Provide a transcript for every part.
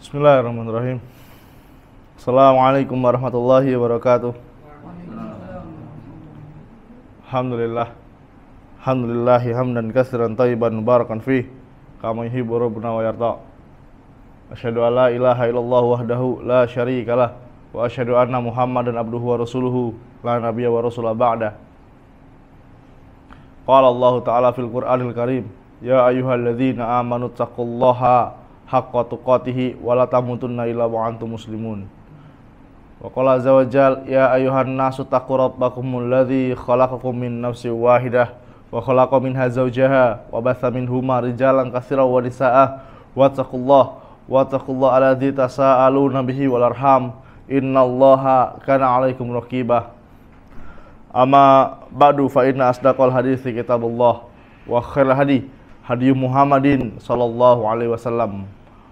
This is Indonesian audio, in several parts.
Bismillahirrahmanirrahim. Assalamualaikum warahmatullahi wabarakatuh. Alhamdulillah. Alhamdulillahi hamdan katsiran thayyiban mubarakan fih kama yuhibbu rabbuna wa yarda. Asyhadu an la ilaha illallah wahdahu la syarikalah wa asyhadu anna Muhammadan abduhu wa rasuluhu la nabiyya wa rasula ba'da. Qala Allah ta'ala fil Qur'anil Karim, ya ayyuhalladzina amanu taqullaha haqqa tuqatih wa la tamutunna illa wa antum muslimun. Wa qala azza wa jalla, ya ayyuhan nasu taqu rabbakumul ladzi khalaqakum min nafsin wahidah wa khalaqa minha zawjaha wa batha minhuma rijalan katsiran wa nisaa'a wattaqullaha alladzi tasaaluna bihi wal arham innallaha kana 'alaikum raqibah. Amma ba'du fa inna asdaqal hadithi kitabullah wa khairal hadi Muhammadin sallallahu alaihi wasallam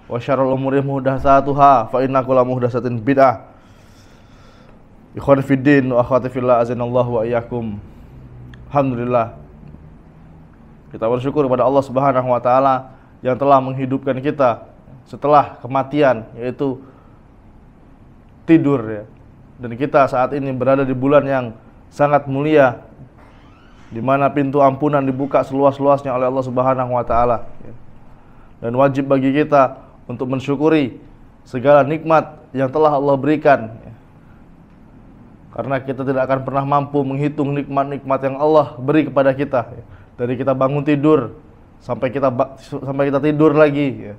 wa syarrul umuri muhdatsatuha fa inna kulla muhdatsatin bid'ah. Ikhwan fiddin wa akhwati fillah, azanallahu wa iyyakum. Alhamdulillah, kita bersyukur kepada Allah Subhanahu wa taala yang telah menghidupkan kita setelah kematian, yaitu tidur ya. Dan kita saat ini berada di bulan yang sangat mulia, di mana pintu ampunan dibuka seluas-luasnya oleh Allah Subhanahu wa taala. Dan wajib bagi kita untuk mensyukuri segala nikmat yang telah Allah berikan. Karena kita tidak akan pernah mampu menghitung nikmat-nikmat yang Allah beri kepada kita. Dari kita bangun tidur sampai kita tidur lagi,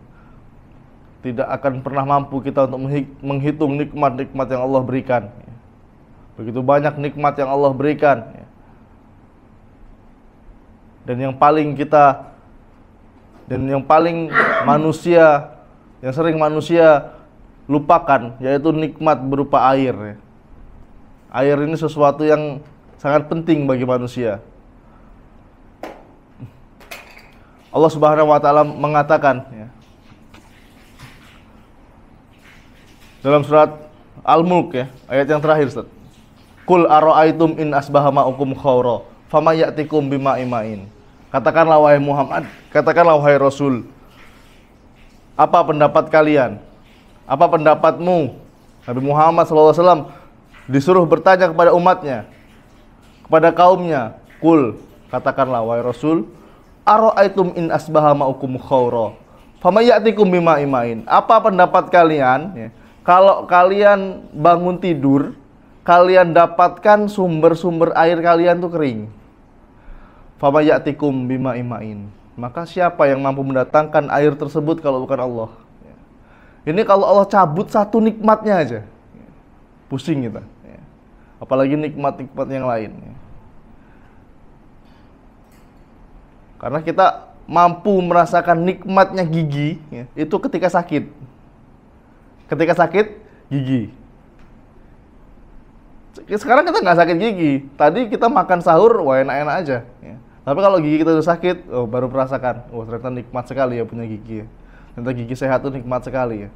tidak akan pernah mampu kita untuk menghitung nikmat-nikmat yang Allah berikan. Begitu banyak nikmat yang Allah berikan. Dan yang paling manusia, yang sering manusia lupakan, yaitu nikmat berupa air. Air ini sesuatu yang sangat penting bagi manusia. Allah Subhanahu wa taala mengatakan dalam surat Al-Mulk ayat yang terakhir, Ustaz. Qul ara'aitum in asbaha ma'ukum khawra fama ya'tikum bima'in. Katakanlah wahai Muhammad, katakanlah wahai Rasul, apa pendapat kalian? Apa pendapatmu? Nabi Muhammad SAW disuruh bertanya kepada umatnya, kepada kaumnya. Qul, katakanlah wahai Rasul, ara'aitum in asbaha ma'ukum khawra fama ya'tikum bima'in. Apa pendapat kalian kalau kalian bangun tidur, kalian dapatkan sumber-sumber air kalian tuh kering. Fama ya'tikum bima'in. Maka siapa yang mampu mendatangkan air tersebut kalau bukan Allah? Ini kalau Allah cabut satu nikmatnya aja, pusing kita. Apalagi nikmat-nikmat yang lain. Karena kita mampu merasakan nikmatnya gigi itu ketika sakit. Ketika sakit gigi. Sekarang kita nggak sakit gigi. Tadi kita makan sahur, wah enak-enak aja. Tapi kalau gigi kita udah sakit, baru merasakan, ternyata nikmat sekali ya punya gigi. Ternyata gigi sehat itu nikmat sekali ya.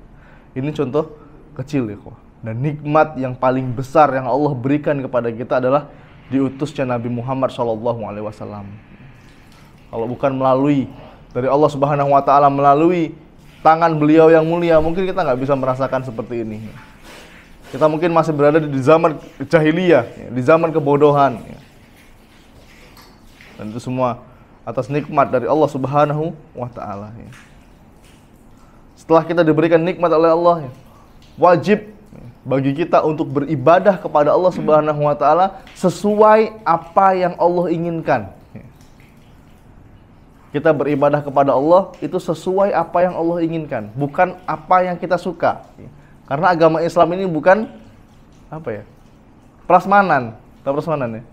Ini contoh kecil ya kok. Dan nikmat yang paling besar yang Allah berikan kepada kita adalah diutusnya Nabi Muhammad SAW. Kalau bukan melalui dari Allah Subhanahu wa taala, melalui tangan beliau yang mulia, mungkin kita nggak bisa merasakan seperti ini. Kita mungkin masih berada di zaman jahiliyah, di zaman kebodohan. Dan itu semua atas nikmat dari Allah Subhanahu wa taala. Setelah kita diberikan nikmat oleh Allah, wajib bagi kita untuk beribadah kepada Allah Subhanahu wa taala sesuai apa yang Allah inginkan. Kita beribadah kepada Allah itu sesuai apa yang Allah inginkan, bukan apa yang kita suka. Karena agama Islam ini bukan prasmanan. Tahu prasmanan ya?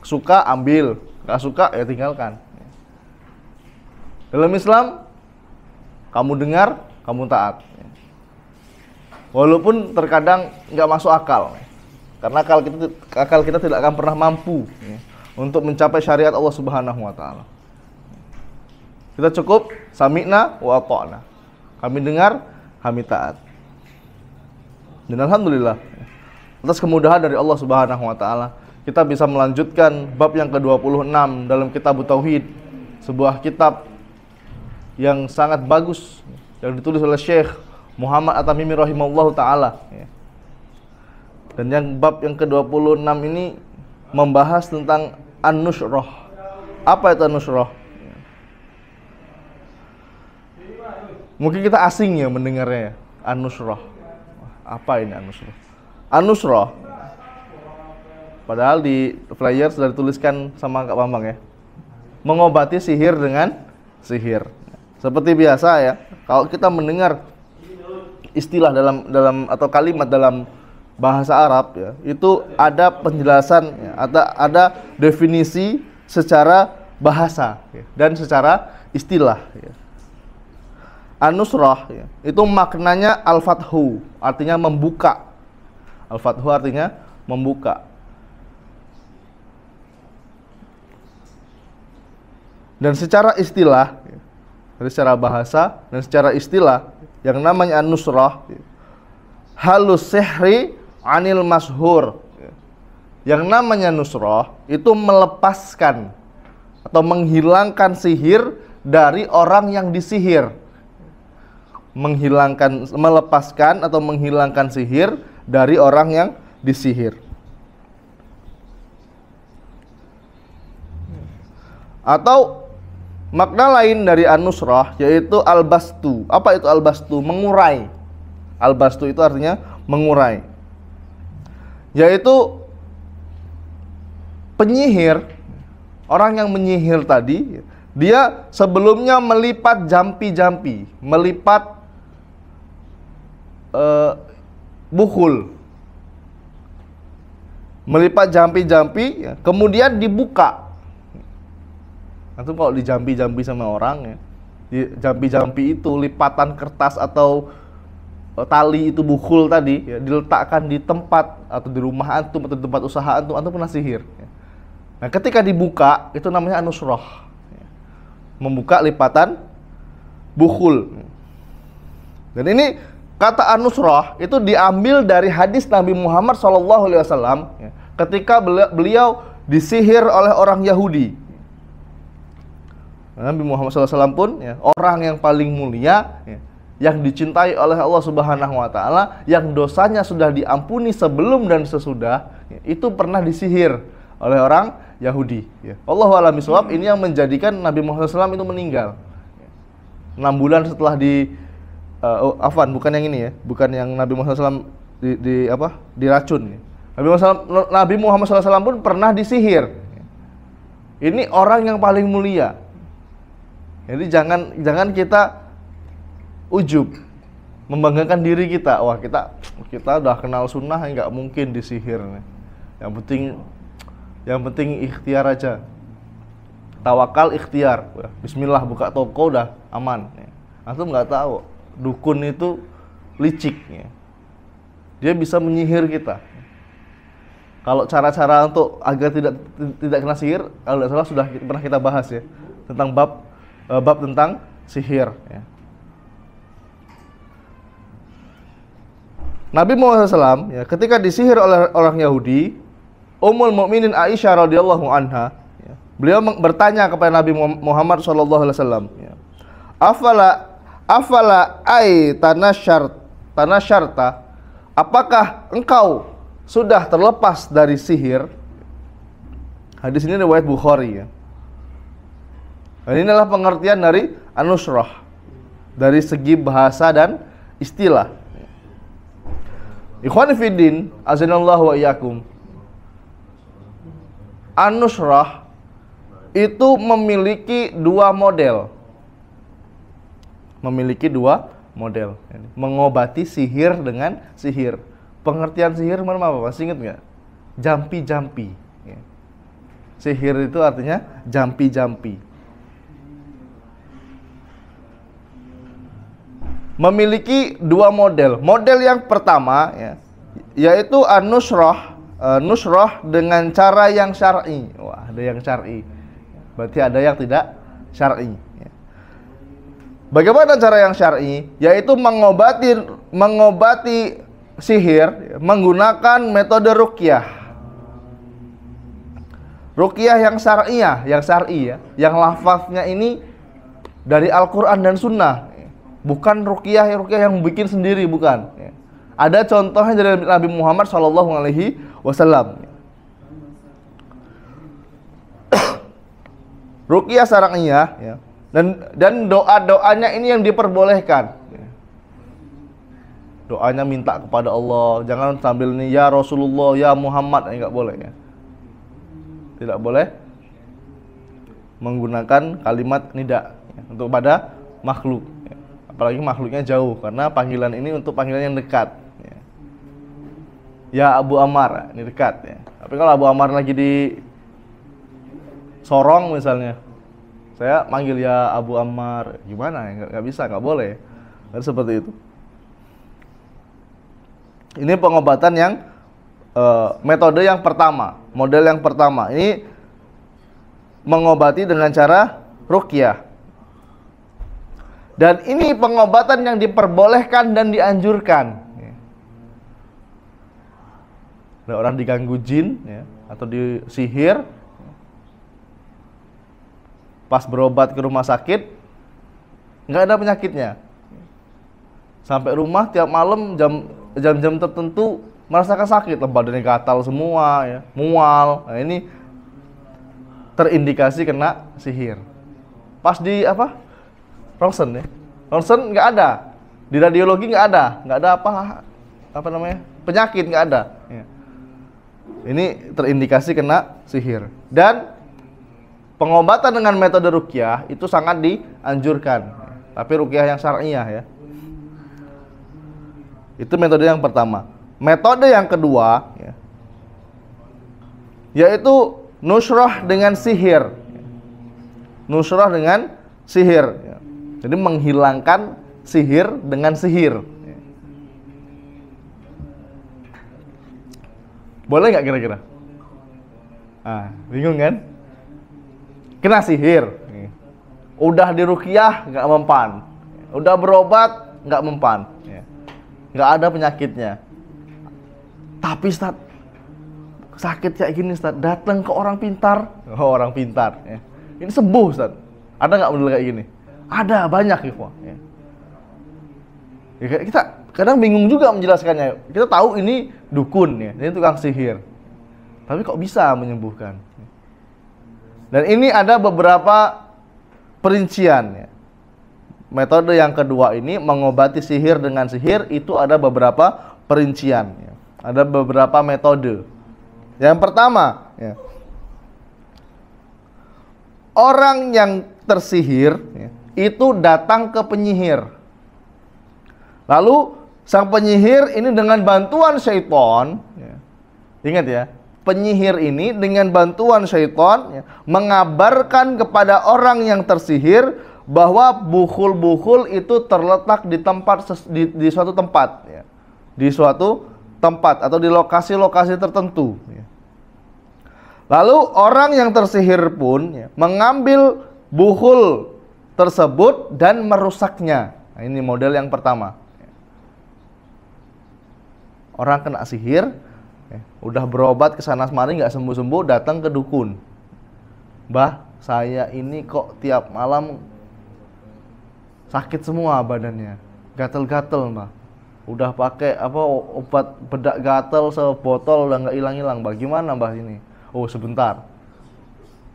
Suka ambil, nggak suka ya tinggalkan. Dalam Islam, kamu dengar, kamu taat. Walaupun terkadang nggak masuk akal, karena akal kita tidak akan pernah mampu untuk mencapai syariat Allah Subhanahu wa taala. Kita cukup sami'na wa ata'na. Kami dengar, kami taat. Dan alhamdulillah atas kemudahan dari Allah Subhanahu wa taala, kita bisa melanjutkan bab yang ke-26 dalam kitab Tauhid, sebuah kitab yang sangat bagus yang ditulis oleh Syekh Muhammad At-Tamimi rahimahullahu taala. Dan yang bab yang ke-26 ini membahas tentang an-nushrah. Apa itu an-nushrah? Mungkin kita asing ya mendengarnya ya. An-nushrah. Apa ini an-nushrah? An-nushrah, padahal di flyer sudah dituliskan sama Kak Bambang ya, mengobati sihir dengan sihir. Seperti biasa ya, kalau kita mendengar istilah dalam atau kalimat dalam bahasa Arab ya, itu ada penjelasan ya, ada definisi secara bahasa ya, dan secara istilah ya. An-nusrah ya, itu maknanya al-fathu, artinya membuka. Al-fathu artinya membuka. Dan secara istilah ya, secara bahasa dan secara istilah, yang namanya an-nusrah ya, halus sihri anil mashur. Yang namanya nusrah itu melepaskan atau menghilangkan sihir dari orang yang disihir. Melepaskan atau menghilangkan sihir dari orang yang disihir. Atau makna lain dari an-nusrah yaitu al-bastu. Apa itu al-bastu? Mengurai. Al-bastu itu artinya mengurai. Yaitu penyihir, orang yang menyihir tadi, dia sebelumnya melipat jampi-jampi, melipat bukhul, melipat jampi-jampi, ya, kemudian dibuka. Nanti kalau dijampi-jampi sama orang, ya, jampi-jampi itu lipatan kertas atau tali itu bukhul tadi, ya, diletakkan di tempat atau di rumah antum atau di tempat usaha antum pernah sihir. Ya. Nah, ketika dibuka itu namanya an-nusrah, ya, membuka lipatan bukhul. Dan ini kata an-nusrah itu diambil dari hadis Nabi Muhammad SAW ya, ketika beliau disihir oleh orang Yahudi. Nabi Muhammad SAW pun ya, orang yang paling mulia ya, yang dicintai oleh Allah Subhanahu wa taala, yang dosanya sudah diampuni sebelum dan sesudah, ya, itu pernah disihir oleh orang Yahudi ya. Allahu a'lam bishawab. Ini yang menjadikan Nabi Muhammad SAW itu meninggal 6 bulan setelah bukan yang ini ya, bukan yang Nabi Muhammad SAW diracun. Nabi Muhammad SAW pun pernah disihir. Ini orang yang paling mulia. Jadi jangan kita ujub, membanggakan diri kita. Wah, kita udah kenal sunnah, nggak mungkin disihir. Yang penting ikhtiar aja. Tawakal ikhtiar. Bismillah buka toko udah aman. Antum nggak tahu. Dukun itu licik ya. Dia bisa menyihir kita. Kalau cara-cara untuk agar tidak kena sihir, kalau tidak salah sudah pernah kita bahas ya, tentang bab tentang sihir ya. Nabi Muhammad SAW ya, ketika disihir oleh orang Yahudi, Ummul Mukminin Aisyah radhiyallahu anha ya, beliau bertanya kepada Nabi Muhammad SAW ya, Afala ay tanasyarta, apakah engkau sudah terlepas dari sihir? Hadis ini riwayat Bukhari ya. Dan ini adalah pengertian dari an-nusrah dari segi bahasa dan istilah. Ikhwani fiddin, azanallahu wa iyyakum. An-nusrah itu memiliki dua model. Mengobati sihir dengan sihir. Pengertian sihir mana apa? Masih ingat nggak? Jampi-jampi. Sihir itu artinya jampi-jampi. Memiliki dua model. Model yang pertama ya, yaitu an-nusrah, nusrah dengan cara yang syar'i. Wah, ada yang syar'i. Berarti ada yang tidak syar'i. Bagaimana cara yang syar'i? Yaitu mengobati sihir menggunakan metode ruqyah. Ruqyah yang syar'iyah, yang syar'i ya, yang lafaznya ini dari Al-Qur'an dan Sunnah. Bukan ruqyah yang bikin sendiri, bukan. Ya. Ada contohnya dari Nabi Muhammad SAW. Ruqyah syar'iyah, ya. Dan doa-doanya ini yang diperbolehkan. Ya. Doanya minta kepada Allah, jangan sambil nih ya Rasulullah, ya Muhammad, enggak boleh ya. Tidak boleh menggunakan kalimat nida ya, untuk pada makhluk. Ya. Apalagi makhluknya jauh, karena panggilan ini untuk panggilan yang dekat. Ya Abu Ammar, ini dekat ya. Tapi kalau Abu Ammar lagi di Sorong misalnya, saya manggil ya Abu Ammar, gimana ya? Nggak bisa, nggak boleh. Harus seperti itu. Ini pengobatan yang metode yang pertama, model yang pertama. Ini mengobati dengan cara ruqyah. Dan ini pengobatan yang diperbolehkan dan dianjurkan. Ada orang diganggu jin ya, atau disihir, pas berobat ke rumah sakit nggak ada penyakitnya, sampai rumah tiap malam jam-jam tertentu merasakan sakit, badannya gatal semua ya, mual. Nah, ini terindikasi kena sihir. Pas di ronsen ya, ronsen nggak ada, di radiologi nggak ada apa namanya penyakit, nggak ada ya. Ini terindikasi kena sihir. Dan pengobatan dengan metode ruqyah itu sangat dianjurkan. Tapi ruqyah yang syar'iyah ya. Itu metode yang pertama. Metode yang kedua ya, yaitu nusrah dengan sihir. Nusrah dengan sihir ya. Jadi menghilangkan sihir dengan sihir. Boleh nggak kira-kira? Bingung kan? Kena sihir, udah diruqyah nggak mempan, udah berobat nggak mempan, nggak ada penyakitnya. Tapi Ustaz, sakit kayak gini Ustaz, datang ke orang pintar, orang pintar, ya. Ini sembuh Ustaz. Ada nggak model kayak gini? Ada, banyak ya. Kita kadang bingung juga menjelaskannya. Kita tahu ini dukun ya, ini tukang sihir. Tapi kok bisa menyembuhkan? Dan ini ada beberapa perincian ya. Metode yang kedua ini mengobati sihir dengan sihir itu ada beberapa perincian ya. Ada beberapa metode. Yang pertama ya, orang yang tersihir ya, itu datang ke penyihir. Lalu sang penyihir ini dengan bantuan syaitan ya, ingat ya, penyihir ini dengan bantuan syaitan ya, mengabarkan kepada orang yang tersihir bahwa bukhul-bukhul itu terletak di tempat di suatu tempat ya, di suatu tempat atau di lokasi-lokasi tertentu ya. Lalu orang yang tersihir pun ya, mengambil bukhul tersebut dan merusaknya. Nah, ini model yang pertama. Orang kena sihir, ya, udah berobat ke sana kemari nggak sembuh-sembuh, datang ke dukun. Mbah, saya ini kok tiap malam sakit semua badannya, gatel-gatel Mbah. Udah pakai obat bedak gatel sebotol udah nggak hilang-hilang. Bagaimana Mbah ini? Oh sebentar,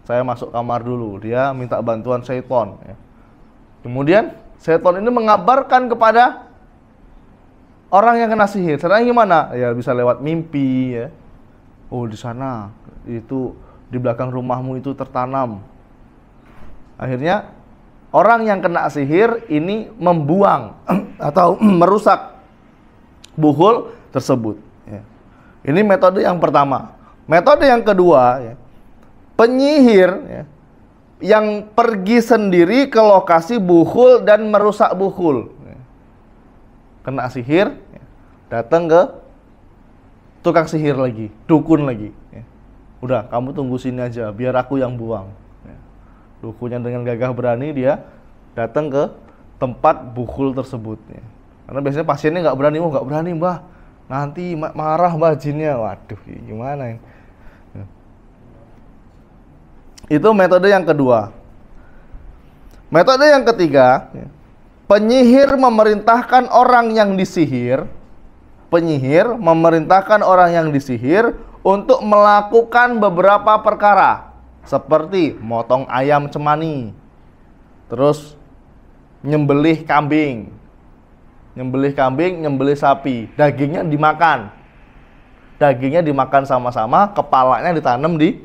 saya masuk kamar dulu. Dia minta bantuan syaitan. Ya. Kemudian syaitan ini mengabarkan kepada orang yang kena sihir. Caranya gimana? Ya bisa lewat mimpi ya. Oh di sana itu di belakang rumahmu itu tertanam. Akhirnya orang yang kena sihir ini membuang atau merusak bukhul tersebut. Ya. Ini metode yang pertama. Metode yang kedua, ya, penyihir ya, yang pergi sendiri ke lokasi bukhul dan merusak bukhul. Kena sihir, datang ke tukang sihir lagi, dukun lagi. Udah, kamu tunggu sini aja, biar aku yang buang. Dukunnya dengan gagah berani dia datang ke tempat bukhul tersebut. Karena biasanya pasiennya nggak berani, Mbah, nanti marah Mbah jinnya. Waduh, gimana ini? Itu metode yang kedua. Metode yang ketiga, penyihir memerintahkan orang yang disihir, penyihir memerintahkan orang yang disihir untuk melakukan beberapa perkara, seperti motong ayam cemani, terus nyembelih kambing, nyembelih sapi, dagingnya dimakan. Dagingnya dimakan sama-sama, kepalanya ditanam di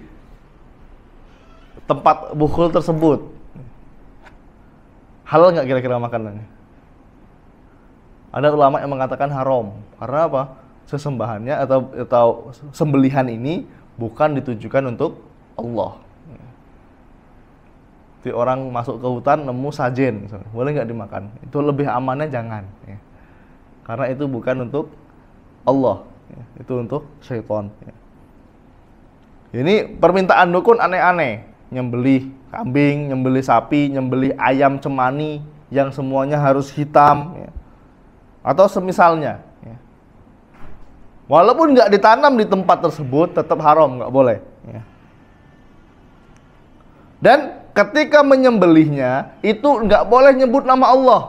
tempat bukhul tersebut. Halal nggak kira-kira makanannya? Ada ulama yang mengatakan haram. Karena apa? Sesembahannya atau sembelihan ini bukan ditujukan untuk Allah. Jadi orang masuk ke hutan nemu sajen, boleh nggak dimakan? Itu lebih amannya jangan. Karena itu bukan untuk Allah. Itu untuk syaitan. Ini permintaan dukun aneh-aneh, nyembelih kambing, nyembelih sapi, nyembelih ayam cemani yang semuanya harus hitam, atau semisalnya. Walaupun nggak ditanam di tempat tersebut, tetap haram, nggak boleh. Dan ketika menyembelihnya itu nggak boleh nyebut nama Allah.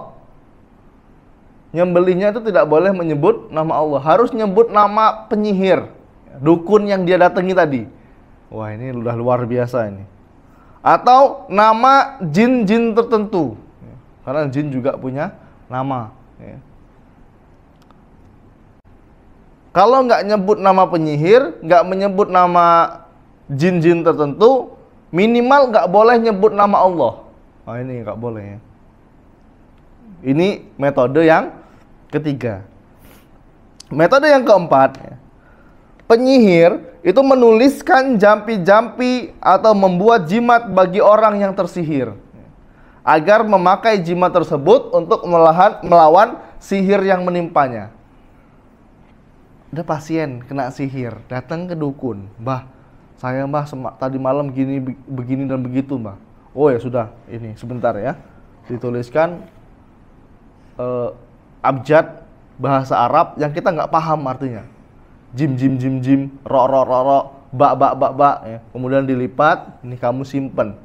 Nyembelihnya itu tidak boleh menyebut nama Allah, harus nyebut nama penyihir, dukun yang dia datangi tadi. Wah, ini udah luar biasa ini. Atau nama jin-jin tertentu, karena jin juga punya nama. Kalau nggak nyebut nama penyihir, nggak menyebut nama jin-jin tertentu, minimal nggak boleh nyebut nama Allah. Wah, ini nggak boleh ya. Ini metode yang ketiga. Metode yang keempat, penyihir itu menuliskan jampi-jampi atau membuat jimat bagi orang yang tersihir agar memakai jimat tersebut untuk melawan sihir yang menimpanya. Ada pasien kena sihir, datang ke dukun, "Mbah, saya mbah tadi malam gini begini dan begitu, mbah." Oh ya sudah, ini sebentar ya. Dituliskan abjad bahasa Arab yang kita nggak paham artinya. Jim, ro, bak, ya. Kemudian dilipat, ini kamu simpen.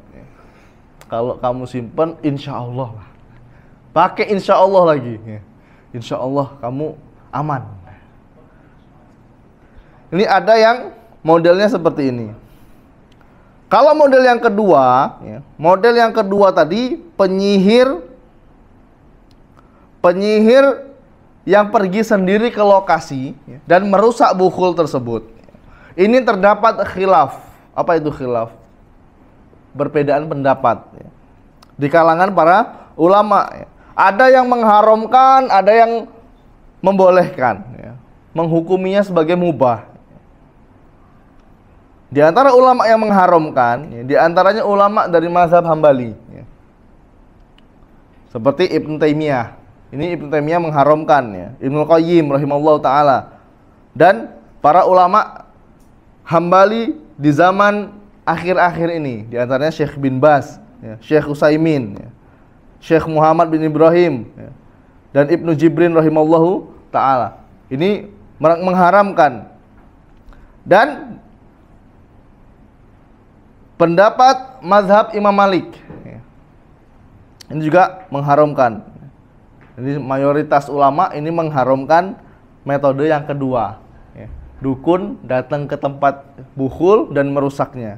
Kalau kamu simpen, insya Allah lah. Pakai insya Allah lagi. Insya Allah kamu aman. Ini ada yang modelnya seperti ini. Kalau model yang kedua, tadi penyihir yang pergi sendiri ke lokasi dan merusak bukhul tersebut. Ini terdapat khilaf. Apa itu khilaf? Perbedaan pendapat di kalangan para ulama. Ada yang mengharamkan, ada yang membolehkan, menghukuminya sebagai mubah. Di antara ulama yang mengharamkan, di antaranya ulama dari mazhab Hambali, seperti Ibnu Taimiyah. Ini Ibnu Taimiyah mengharamkan, Ibnu Qayyim rahimahullah ta'ala, dan para ulama Hambali di zaman akhir-akhir ini, di antaranya Syekh bin Baz, Syekh Utsaimin, Syekh Muhammad bin Ibrahim, dan Ibnu Jibrin rahimahullah ta'ala. Ini mengharamkan. Dan pendapat mazhab Imam Malik ini juga mengharamkan. Jadi mayoritas ulama ini mengharamkan metode yang kedua, dukun datang ke tempat bukhul dan merusaknya.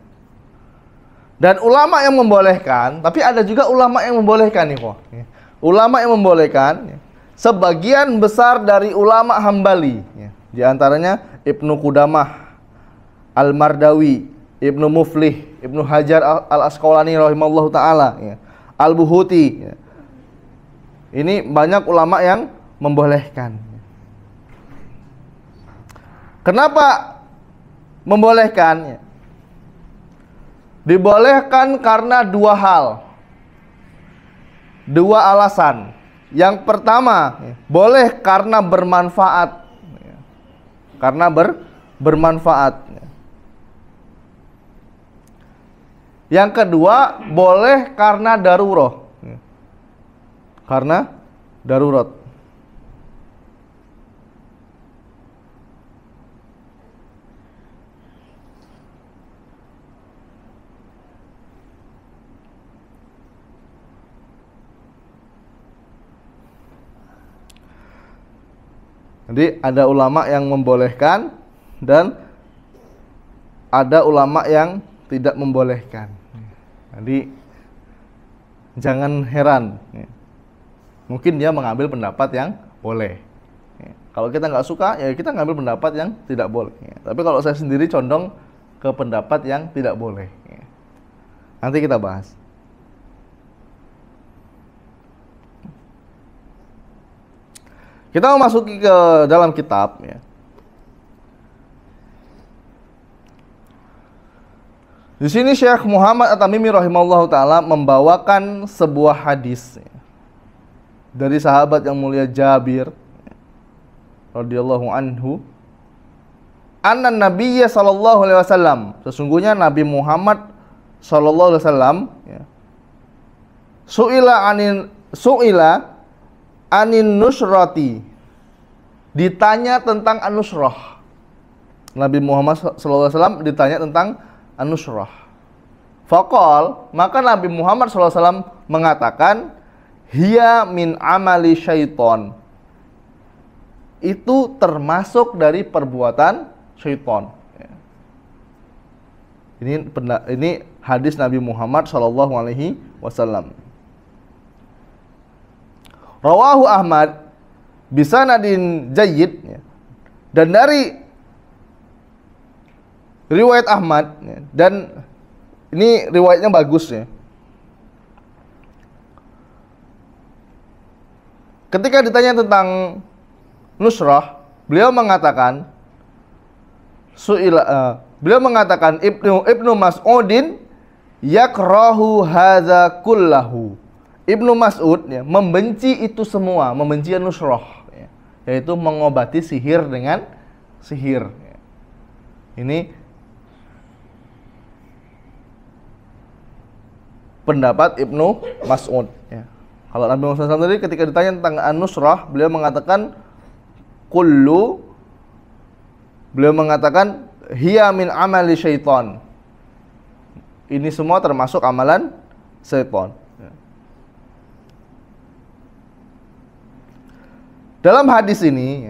Dan ulama yang membolehkan, tapi ada juga ulama yang membolehkan nih kok. Ulama yang membolehkan, sebagian besar dari ulama Hambali, di antaranya Ibnu Qudamah, Al-Mardawi, Ibnu Muflih, Ibnu Hajar Al-Asqalani rahimallahu ta'ala, Al-Buhuti. Ini banyak ulama yang membolehkan. Kenapa membolehkan? Dibolehkan karena dua hal, dua alasan. Yang pertama, boleh karena bermanfaat. Karena bermanfaat. Yang kedua, boleh karena darurat. Karena darurat. Jadi ada ulama yang membolehkan dan ada ulama yang tidak membolehkan. Jadi jangan heran. Mungkin dia mengambil pendapat yang boleh. Kalau kita nggak suka, ya kita ngambil pendapat yang tidak boleh. Tapi kalau saya sendiri condong ke pendapat yang tidak boleh. Nanti kita bahas. Kita memasuki ke dalam kitab. Di sini Syekh Muhammad At-Tamimi rahimahullahu taala membawakan sebuah hadis dari sahabat yang mulia Jabir radhiyallahu anhu, anna nabiyya sallallahu alaihi wasallam, sesungguhnya Nabi Muhammad sallallahu alaihi wasallam su'ila anin nusrati, ditanya tentang an-nusrah. Nabi Muhammad sallallahu alaihi wasallam ditanya tentang an-nusrah. Faqal, maka Nabi Muhammad sallallahu alaihi wasallam mengatakan, hiya min amali syaiton, itu termasuk dari perbuatan syaitan. Ini hadis Nabi Muhammad sallallahu alaihi wasallam. Rawahu Ahmad bisanadin jayyid, dan dari riwayat Ahmad, dan ini riwayatnya bagus ya. Ketika ditanya tentang nusrah, beliau mengatakan Ibnu Mas'udin yakrahu hadza kullahu. Ibnu Mas'ud membenci itu semua, membenci nusrah, yaitu mengobati sihir dengan sihir. Ini pendapat Ibnu Mas'ud. Kalau Nabi Muhammad SAW tadi ketika ditanya tentang an-nusrah, beliau mengatakan hiya min amali syaitan. Ini semua termasuk amalan syaitan. Dalam hadis ini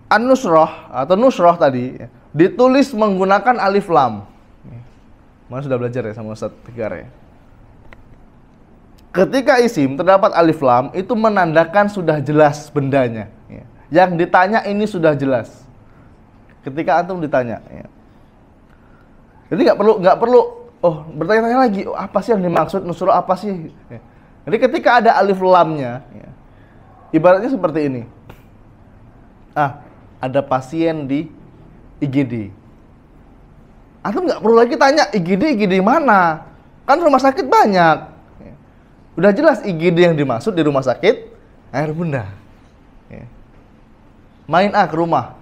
an-nusrah atau nusrah tadi ditulis menggunakan alif lam. Mana sudah belajar ya sama Ustaz Tegar ya. Ketika isim terdapat alif lam, itu menandakan sudah jelas bendanya. Yang ditanya ini sudah jelas. Ketika antum ditanya, jadi nggak perlu bertanya-tanya lagi, apa sih yang dimaksud nusrah, apa sih? Jadi ketika ada alif lamnya, ibaratnya seperti ini. Ada pasien di IGD. Antum nggak perlu lagi tanya IGD mana, kan rumah sakit banyak. Udah jelas IGD yang dimaksud di rumah sakit Air Bunda. Main ke rumah.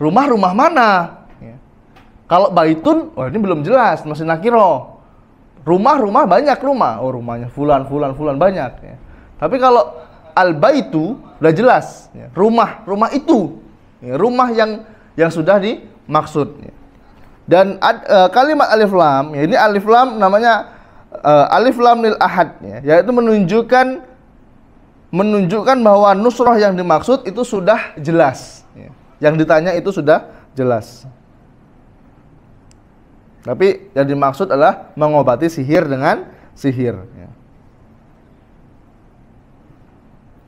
Rumah mana? Kalau baitun, ini belum jelas, masih nakiro. Rumah banyak rumah. Oh, rumahnya fulan banyak. Tapi kalau al-baitu udah jelas. Rumah itu. Rumah yang sudah dimaksud. Dan kalimat alif lam, ini alif lam namanya alif lam lil ahad, yaitu menunjukkan bahwa nusrah yang dimaksud itu sudah jelas. Yang ditanya itu sudah jelas. Tapi yang dimaksud adalah mengobati sihir dengan sihir.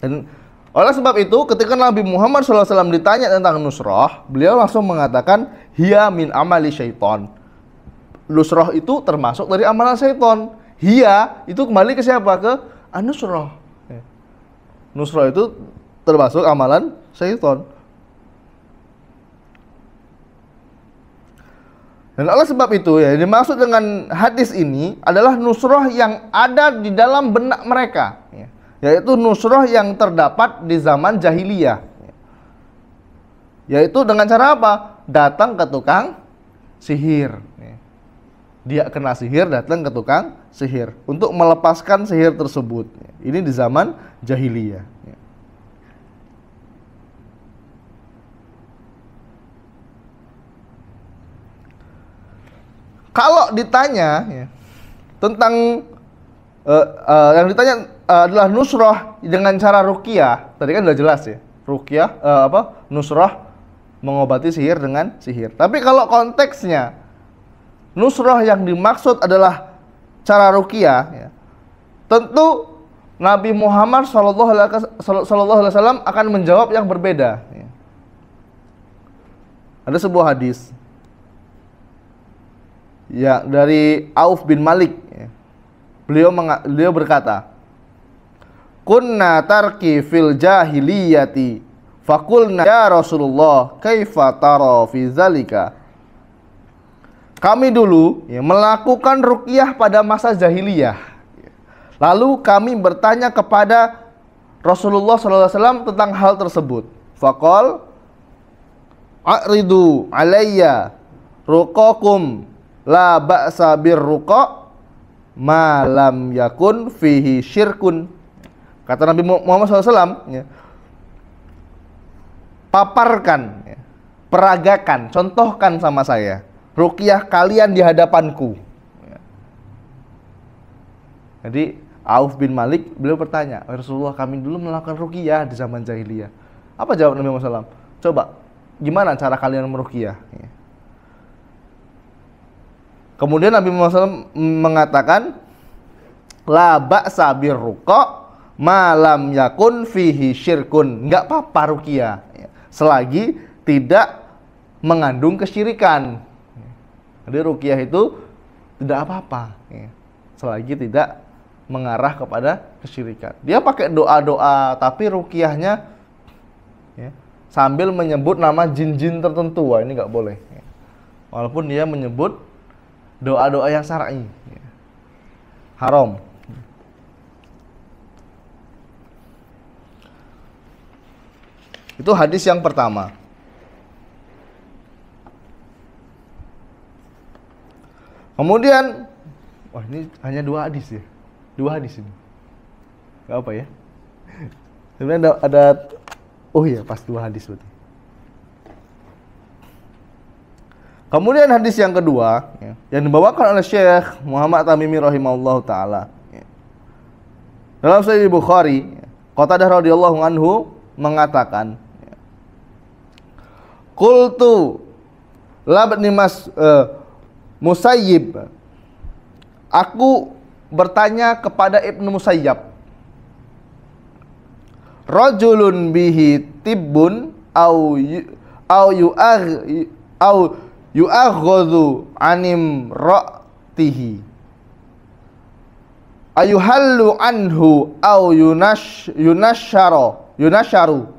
Dan oleh sebab itu, ketika Nabi Muhammad SAW ditanya tentang nusrah, beliau langsung mengatakan, hiya min amali syaiton. Nusrah itu termasuk dari amalan syaiton. Hiya itu kembali ke siapa? Ke an-nusrah. Nusrah itu termasuk amalan syaiton. Dan oleh sebab itu dimaksud dengan hadis ini adalah nusrah yang ada di dalam benak mereka, yaitu nusrah yang terdapat di zaman jahiliyah. Yaitu dengan cara apa? Datang ke tukang sihir. Dia kena sihir, datang ke tukang sihir untuk melepaskan sihir tersebut. Ini di zaman jahiliyah. Kalau ditanya tentang Yang ditanya adalah nusrah dengan cara ruqyah. Tadi kan udah jelas ya. Ruqyah nusrah mengobati sihir dengan sihir. Tapi kalau konteksnya nusrah yang dimaksud adalah cara ruqyah ya, tentu Nabi Muhammad SAW akan menjawab yang berbeda ya. Ada sebuah hadis ya dari Auf bin Malik ya. Beliau berkata, kunna tarki fil jahiliyati faqulna ya Rasulullah kaifa tara fi zalika. Kami dulu ya, melakukan ruqyah pada masa jahiliyah. Lalu kami bertanya kepada Rasulullah SAW tentang hal tersebut. Faqal a'ridu alayya ruqakum la ba'sa birruqa ma lam yakun fihi syirkun. Kata Nabi Muhammad SAW ya, paparkan ya, peragakan, contohkan sama saya ruqyah kalian di hadapanku ya. Jadi Auf bin Malik beliau bertanya, Rasulullah kami dulu melakukan ruqyah di zaman jahiliyah. Apa jawab Nabi Muhammad SAW? Coba gimana cara kalian meruqyah ya. Kemudian Nabi Muhammad SAW mengatakan, la ba'sa birruqa ma lam yakun fihi syirkun. Enggak apa-apa ruqyah ya, selagi tidak mengandung kesyirikan. Jadi ruqyah itu tidak apa-apa ya, selagi tidak mengarah kepada kesyirikan. Dia pakai doa-doa, tapi ruqyahnya ya, sambil menyebut nama jin-jin tertentu. Wah, ini nggak boleh ya. Walaupun dia menyebut doa-doa yang syar'i ya. Haram. Itu hadis yang pertama. Kemudian, wah ini hanya 2 hadis ya. 2 hadis ini. Gak apa ya. Sebenarnya ada oh iya pas 2 hadis berarti. Kemudian hadis yang kedua ya, yang dibawakan oleh Syekh Muhammad Tamimi rahimahullahu taala ya. Dalam Sahih Bukhari, Qatadah radhiyallahu anhu mengatakan ya, qultu labni Musayyib, aku bertanya kepada Ibnu Musayyab, rajulun bihi tibbun au yu'aghadhu anim ra'tihi ayuhallu anhu au yunasharu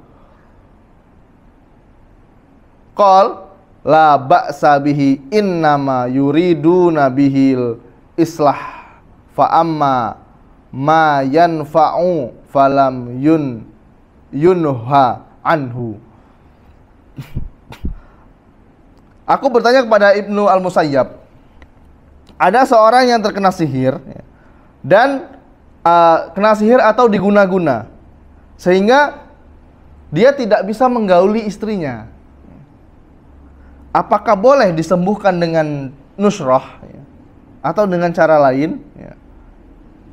qal la ba'sa bihi innama yuriduna bihil islah fa amma ma yanfa'u falam yunha anhu. Aku bertanya kepada Ibnu Al-Musayyab, ada seorang yang terkena sihir dan kena sihir atau diguna-guna sehingga dia tidak bisa menggauli istrinya. Apakah boleh disembuhkan dengan nusrah ya, atau dengan cara lain ya.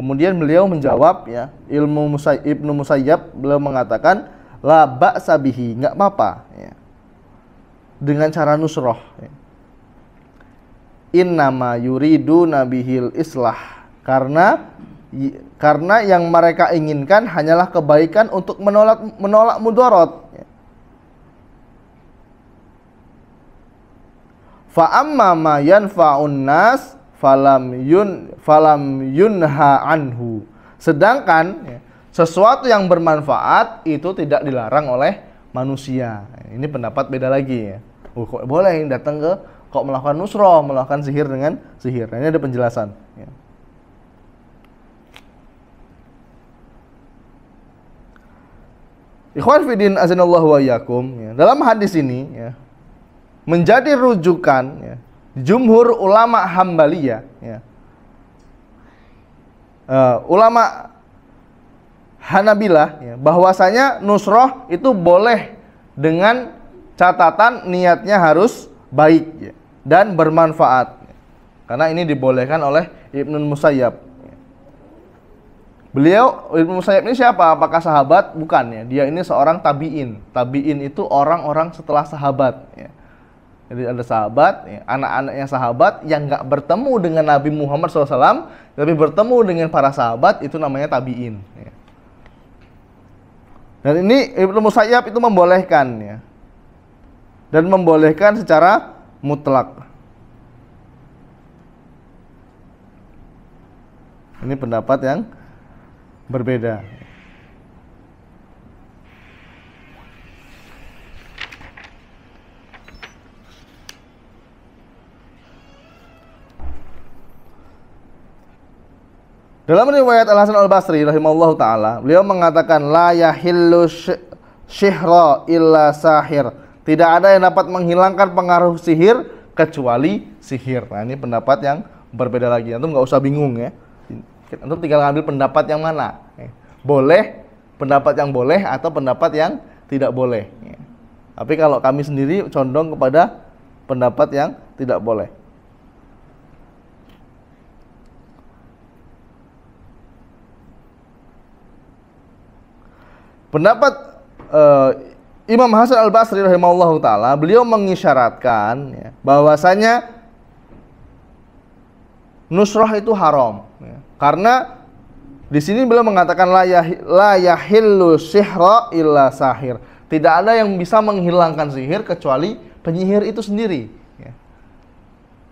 Kemudian beliau menjawab ya, Ibnu Musayyab beliau mengatakan la ba'sa bihi, enggak apa-apa ya, dengan cara nusrah ya. Innama yuriduna bihil islah, karena yang mereka inginkan hanyalah kebaikan untuk menolak mudarat ya. Fa amma ma yanfa'un nas falam yunha anhu. Sedangkan ya, sesuatu yang bermanfaat itu tidak dilarang oleh manusia. Ini pendapat beda lagi ya. Kok boleh datang ke kok melakukan nusrah, melakukan sihir dengan sihir. Nah, ini ada penjelasan ya. Ikhwan fillah azanallahu wa iyyakum ya. Dalam hadis ini ya, menjadi rujukan ya, jumhur ulama Hambaliyah ya. Ulama Hanabilah ya, bahwasanya nusrah itu boleh dengan catatan niatnya harus baik ya, dan bermanfaat ya. Karena ini dibolehkan oleh Ibnu Musayyab ya. Beliau Ibnu Musayyab ini siapa? Apakah sahabat? Bukan ya. Dia ini seorang tabi'in. Tabi'in itu orang-orang setelah sahabat ya. Jadi ada sahabat, ya, anak-anaknya sahabat yang nggak bertemu dengan Nabi Muhammad SAW, tapi bertemu dengan para sahabat, itu namanya tabi'in. Ya. Dan ini Ibnu Musayyab itu membolehkan, ya, dan membolehkan secara mutlak. Ini pendapat yang berbeda. Dalam riwayat Al-Hasan Al-Basri rahimahullahu taala, beliau mengatakan la yahillu syihra illa sahir. Tidak ada yang dapat menghilangkan pengaruh sihir kecuali sihir. Nah, ini pendapat yang berbeda lagi. Antum nggak usah bingung ya. Antum tinggal ngambil pendapat yang mana. Boleh, pendapat yang boleh atau pendapat yang tidak boleh. Tapi kalau kami sendiri condong kepada pendapat yang tidak boleh. Pendapat Imam Hasan Al-Basri rahimahullahu taala, beliau mengisyaratkan ya, bahwasanya nusrah itu haram ya. Karena di sini beliau mengatakan la yahillu sihra illa sahir. Tidak ada yang bisa menghilangkan sihir kecuali penyihir itu sendiri ya.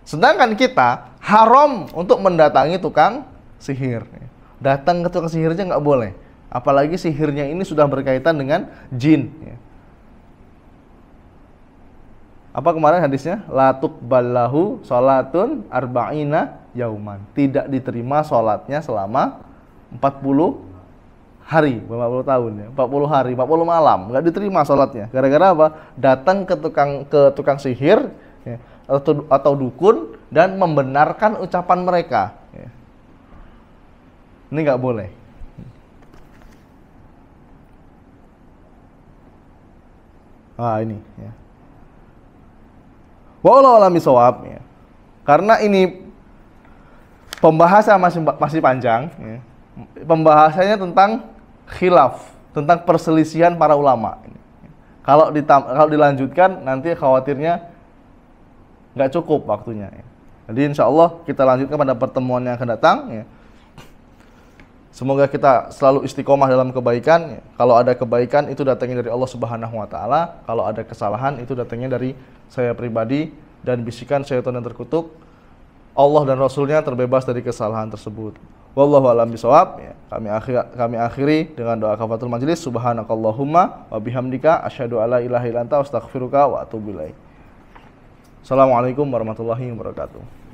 Sedangkan kita haram untuk mendatangi tukang sihir ya. Datang ke tukang sihirnya nggak boleh. Apalagi sihirnya ini sudah berkaitan dengan jin ya. Apa kemarin hadisnya? La tuqballahu salatun arba'ina yauman. Tidak diterima salatnya selama 40 hari, 40 tahun ya. 40 hari, 40 malam, enggak diterima salatnya. Gara-gara apa? Datang ke tukang sihir ya, atau dukun dan membenarkan ucapan mereka ya. Ini enggak boleh. Ini ya. Wallahu a'lam bishawab ya. Karena ini pembahasan masih panjang ya. Pembahasannya tentang khilaf, tentang perselisihan para ulama. Kalau dilanjutkan nanti khawatirnya nggak cukup waktunya ya. Jadi insya Allah kita lanjutkan pada pertemuan yang akan datang ya. Semoga kita selalu istiqomah dalam kebaikan. Kalau ada kebaikan itu datangnya dari Allah Subhanahu wa taala. Kalau ada kesalahan itu datangnya dari saya pribadi dan bisikan syaitan yang terkutuk. Allah dan Rasulnya terbebas dari kesalahan tersebut. Wallahu a'lam bishawab. Kami akhiri dengan doa kafaratul majelis. Subhanakallahumma wa bihamdika asyhadu alla ilaha illa anta astaghfiruka wa atubu ilaik. Assalamualaikum warahmatullahi wabarakatuh.